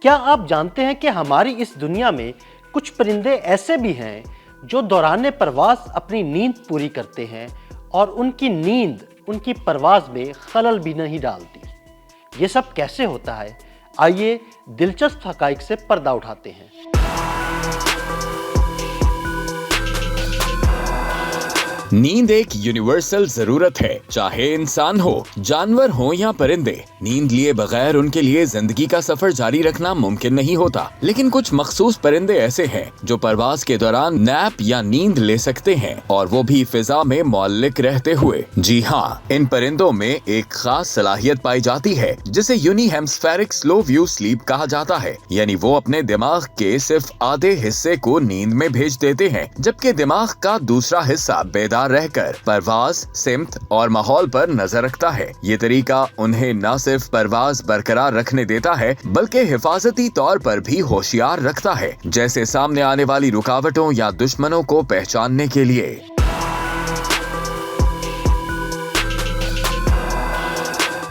کیا آپ جانتے ہیں کہ ہماری اس دنیا میں کچھ پرندے ایسے بھی ہیں جو دوران پرواز اپنی نیند پوری کرتے ہیں اور ان کی نیند ان کی پرواز میں خلل بھی نہیں ڈالتی؟ یہ سب کیسے ہوتا ہے؟ آئیے دلچسپ حقائق سے پردہ اٹھاتے ہیں۔ نیند ایک یونیورسل ضرورت ہے، چاہے انسان ہو، جانور ہو یا پرندے۔ نیند لیے بغیر ان کے لیے زندگی کا سفر جاری رکھنا ممکن نہیں ہوتا، لیکن کچھ مخصوص پرندے ایسے ہیں جو پرواز کے دوران نیپ یا نیند لے سکتے ہیں، اور وہ بھی فضا میں معلق رہتے ہوئے۔ جی ہاں، ان پرندوں میں ایک خاص صلاحیت پائی جاتی ہے جسے uni hemispheric slow wave sleep کہا جاتا ہے، یعنی وہ اپنے دماغ کے صرف آدھے حصے کو نیند میں بھیج دیتے ہیں، جبکہ دماغ کا دوسرا حصہ بیدار رہ کر پرواز، سمت اور ماحول پر نظر رکھتا ہے۔ یہ طریقہ انہیں نہ صرف پرواز برقرار رکھنے دیتا ہے بلکہ حفاظتی طور پر بھی ہوشیار رکھتا ہے، جیسے سامنے آنے والی رکاوٹوں یا دشمنوں کو پہچاننے کے لیے۔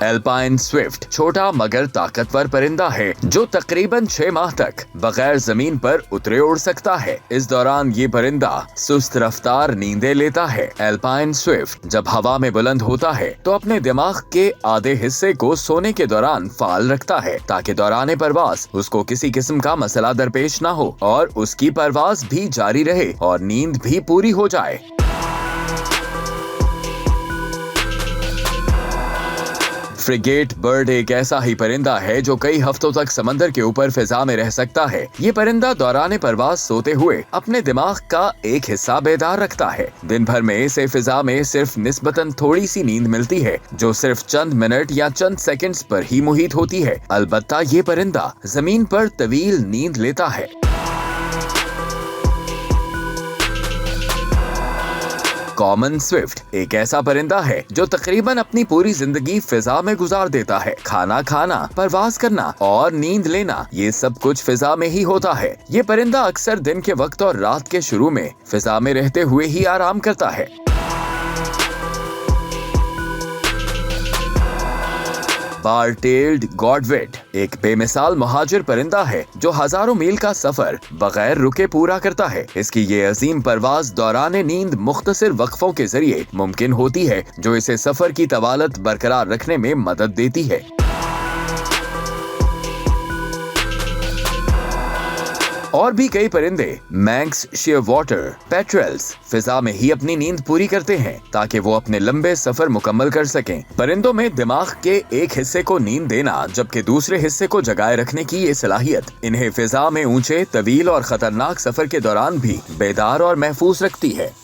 الپائن سوئفٹ چھوٹا مگر طاقتور پرندہ ہے جو تقریباً 6 ماہ تک بغیر زمین پر اترے اڑ سکتا ہے۔ اس دوران یہ پرندہ سست رفتار نیندیں لیتا ہے۔ الپائن سوئفٹ جب ہوا میں بلند ہوتا ہے تو اپنے دماغ کے آدھے حصے کو سونے کے دوران فعال رکھتا ہے تاکہ دوران پرواز اس کو کسی قسم کا مسئلہ درپیش نہ ہو اور اس کی پرواز بھی جاری رہے اور نیند بھی پوری ہو جائے۔ فریگیٹ برڈ ایک ایسا ہی پرندہ ہے جو کئی ہفتوں تک سمندر کے اوپر فضا میں رہ سکتا ہے۔ یہ پرندہ دوران پرواز سوتے ہوئے اپنے دماغ کا ایک حصہ بیدار رکھتا ہے۔ دن بھر میں اسے فضا میں صرف نسبتاً تھوڑی سی نیند ملتی ہے جو صرف چند منٹ یا چند سیکنڈز پر ہی محیط ہوتی ہے۔ البتہ یہ پرندہ زمین پر طویل نیند لیتا ہے۔ کامن سوئفٹ ایک ایسا پرندہ ہے جو تقریباً اپنی پوری زندگی فضا میں گزار دیتا ہے۔ کھانا کھانا، پرواز کرنا اور نیند لینا، یہ سب کچھ فضا میں ہی ہوتا ہے۔ یہ پرندہ اکثر دن کے وقت اور رات کے شروع میں فضا میں رہتے ہوئے ہی آرام کرتا ہے۔ بار ٹیلڈ گوڈوٹ ایک بے مثال مہاجر پرندہ ہے جو ہزاروں میل کا سفر بغیر رکے پورا کرتا ہے۔ اس کی یہ عظیم پرواز دوران نیند مختصر وقفوں کے ذریعے ممکن ہوتی ہے جو اسے سفر کی طوالت برقرار رکھنے میں مدد دیتی ہے۔ اور بھی کئی پرندے مینکس، شیئر واٹر، پیٹرلز فضا میں ہی اپنی نیند پوری کرتے ہیں تاکہ وہ اپنے لمبے سفر مکمل کر سکیں۔ پرندوں میں دماغ کے ایک حصے کو نیند دینا جبکہ دوسرے حصے کو جگائے رکھنے کی یہ صلاحیت انہیں فضا میں اونچے، طویل اور خطرناک سفر کے دوران بھی بیدار اور محفوظ رکھتی ہے۔